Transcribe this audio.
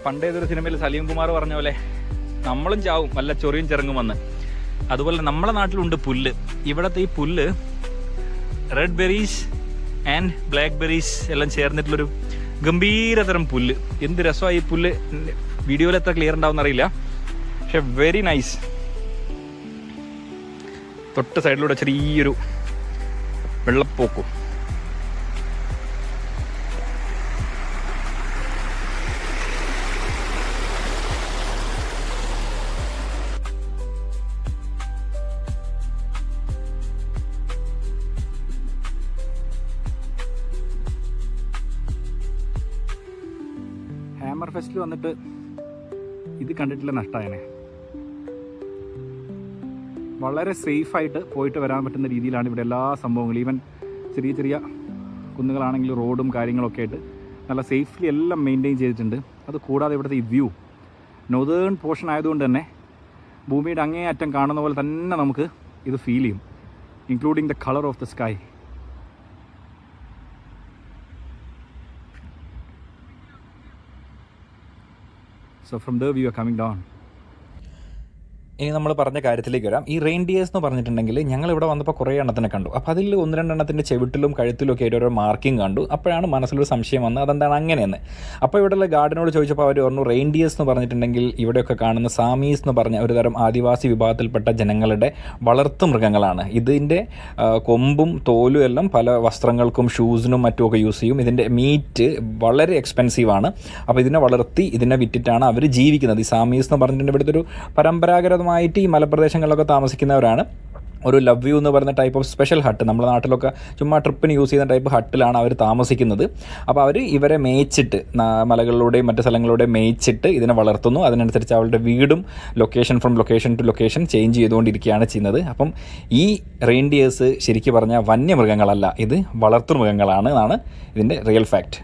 പണ്ടേതൊരു സിനിമയിൽ സലീം കുമാർ പറഞ്ഞ പോലെ നമ്മളും ചാവും വല്ല ചൊറിയും ചിറങ്ങും വന്ന്. അതുപോലെ നമ്മളെ നാട്ടിലുണ്ട് പുല്ല്. ഇവിടുത്തെ ഈ പുല്ല് red berries and black berries എല്ലാം ചേർന്നിട്ടുള്ളൊരു ഗംഭീരതരം പുല്ല്. എന്ത് രസമായി ഈ പുല്ല്. വീഡിയോയിൽ എത്ര ക്ലിയർ ഉണ്ടാവും എന്നറിയില്ല, പക്ഷെ വെരി നൈസ്. തൊട്ട് സൈഡിലൂടെ ചെറിയൊരു വെള്ളപ്പോക്കും. ഹാമർ ഫെസ്റ്റിൽ വന്നിട്ട് ഇത് കണ്ടിട്ടില്ല, നഷ്ടമായനെ. വളരെ സേഫായിട്ട് പോയിട്ട് വരാൻ പറ്റുന്ന രീതിയിലാണ് ഇവിടെ എല്ലാ സംഭവങ്ങളും. ഈവൻ ചെറിയ ചെറിയ കുന്നുകളാണെങ്കിലും റോഡും കാര്യങ്ങളൊക്കെ ആയിട്ട് നല്ല സേഫ്ലി എല്ലാം മെയിൻറ്റെയിൻ ചെയ്തിട്ടുണ്ട്. അത് കൂടാതെ ഇവിടുത്തെ ഈ വ്യൂ നോർത്തേൺ പോർഷൻ ആയതുകൊണ്ട് തന്നെ ഭൂമിയുടെ അങ്ങേ അറ്റം കാണുന്ന പോലെ തന്നെ നമുക്ക് ഇത് ഫീൽ ചെയ്യും, including the colour of the sky. So from there we are coming down. ഇനി നമ്മൾ പറഞ്ഞ കാര്യത്തിലേക്ക് വരാം. ഈ റെയിൻഡിയേഴ്സ് എന്ന് പറഞ്ഞിട്ടുണ്ടെങ്കിൽ ഞങ്ങളിവിടെ വന്നപ്പോൾ കുറേ എണ്ണത്തിനെ കണ്ടു. അപ്പോൾ അതിൽ 1-2 എണ്ണത്തിൻ്റെ ചെവിട്ടിലും കഴുത്തിലും ഒക്കെ ആയിട്ട് ഓരോ മാർക്കിംഗ് കണ്ടു. അപ്പോഴാണ് മനസ്സിലൊരു സംശയം വന്നത് അതെന്താണ് അങ്ങനെയെന്ന്. അപ്പോൾ ഇവിടെയുള്ള ഗാർഡനോട് ചോദിച്ചപ്പോൾ അവർ പറഞ്ഞു റെയിൻഡിയേഴ്സ് എന്ന് പറഞ്ഞിട്ടുണ്ടെങ്കിൽ ഇവിടെയൊക്കെ കാണുന്ന സാമീസ് എന്ന് പറഞ്ഞ ഒരു തരം ആദിവാസി വിഭാഗത്തിൽപ്പെട്ട ജനങ്ങളുടെ വളർത്തു മൃഗങ്ങളാണ്. ഇതിൻ്റെ കൊമ്പും തോലും എല്ലാം പല വസ്ത്രങ്ങൾക്കും ഷൂസിനും മറ്റുമൊക്കെ യൂസ് ചെയ്യും. ഇതിൻ്റെ മീറ്റ് വളരെ എക്സ്പെൻസീവാണ്. അപ്പോൾ ഇതിനെ വളർത്തി ഇതിനെ വിറ്റിട്ടാണ് അവർ ജീവിക്കുന്നത്. ഈ സാമീസ് എന്ന് പറഞ്ഞിട്ടുണ്ടെങ്കിൽ ഇവിടുത്തെ ഒരു പരമ്പരാഗതമായിട്ട് ഈ മലപ്രദേശങ്ങളിലൊക്കെ താമസിക്കുന്നവരാണ്. ഒരു ലവ് യു എന്ന് പറയുന്ന ടൈപ്പ് ഓഫ് സ്പെഷ്യൽ ഹട്ട്, നമ്മുടെ നാട്ടിലൊക്കെ ചുമ്മാ ട്രിപ്പിന് യൂസ് ചെയ്യുന്ന ടൈപ്പ് ഹട്ടിലാണ് അവർ താമസിക്കുന്നത്. അപ്പോൾ അവർ ഇവരെ മേയിച്ചിട്ട് മലകളിലൂടെയും മറ്റ് സ്ഥലങ്ങളിലൂടെയും മേയിച്ചിട്ട് ഇതിനെ വളർത്തുന്നു. അതിനനുസരിച്ച് അവളുടെ വീടും location from location to location change ചെയ്തുകൊണ്ടിരിക്കുകയാണ് ചെയ്യുന്നത്. അപ്പം ഈ റെയിൻഡിയേഴ്സ് ശരിക്കും പറഞ്ഞാൽ വന്യമൃഗങ്ങളല്ല, ഇത് വളർത്തുമൃഗങ്ങളാണ് എന്നാണ് ഇതിൻ്റെ റിയൽ ഫാക്റ്റ്.